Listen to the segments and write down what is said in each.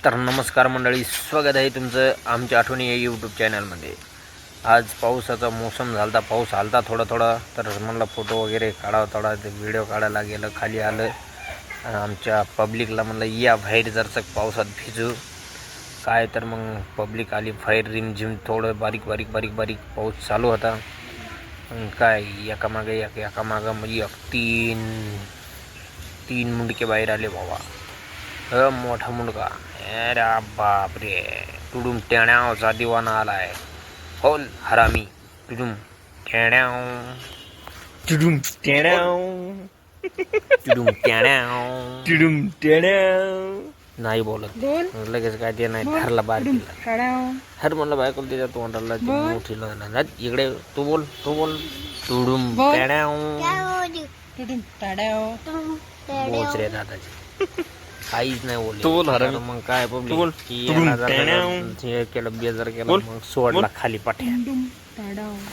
तर नमस्कार मंडळी, स्वागत आहे तुमचं आमच्या आठवणी या यूट्यूब चॅनलमध्ये. आज पावसाचा मोसम झाला, पाऊस आलता थोडा थोडा, तर म्हणलं फोटो वगैरे काढावं, थोडा व्हिडिओ काढायला गेलं, खाली आलं. आमच्या पब्लिकला म्हणलं या बाहेर जरसं पावसात भिजू काय, तर मग पब्लिक आली बाहेर. रिमझिम थोडं बारीक बारीक बारीक बारीक पाऊस चालू होता. काय एकामागे म्हणजे तीन तीन मुंडके बाहेर आले बाबा. मोठा मुंडका, अरे बापरे, तुडुम टेण्यावचा दिवाना आलाय. होल हरामी, तुडुम टेण्याव, तुडुम टेण्याव, तुडुम टेण्याव, तुडुम टेण्याव. नाही बोलत लगेच, काय ते नाही ठरला बार केला. हर म्हणलं बायको त्याच्या तोंडाला मोठी इकडे तू बोल तुडुम टेण्याव. बोच रे दादाजी, काहीच नाही बोलले. तू बोल हरामी. मग काय केलं, बेजार केला, मग सोडला खाली पाठ्या.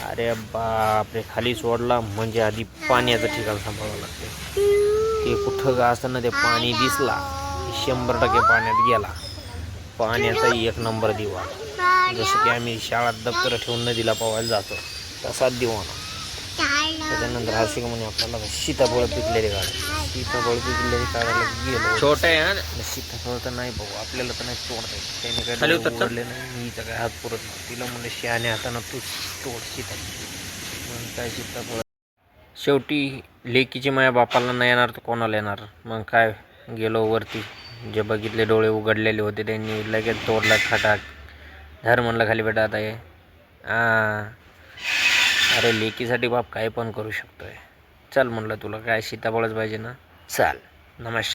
अरे बापरे, खाली सोडला म्हणजे आधी पाण्याचं ठिकाण सांभाळावं लागते. ते कुठं का असताना ते पाणी दिसला 100% पाण्यात गेला. पाण्याचा एक नंबर दिवाणा. जसं की आम्ही शाळेत दप्तर ठेवून नदीला पोहायला जातो तसाच दिवाणा. त्याच्यानंतर हर्षिक म्हणे आपल्याला सीताफळ पिकलेली काढायला गेलो. छोटे सीताफळ तर नाही भाऊ, आपल्याला तर नाही तोडता येत. त्याने काय उघडले नाही, मीचा काय हात पुरत नाही. तिला म्हणलं शहाण्या हातानं तू तोड सीताफळ. मग काय सीताफळ, शेवटी लेकीची माझ्या बापाला नाही येणार तर कोणाला येणार. मग काय गेलो वरती, जे बघितले डोळे उघडलेले होते त्यांनी लगेच तोडला खटाक. धर म्हणलं खाली बेटा आता हे. अरे लेकीसाठी बाप काय पण करू शकतोय. चल म्हणलं, तुला काय सीताफळच पाहिजे ना, चाल. नमस्कार.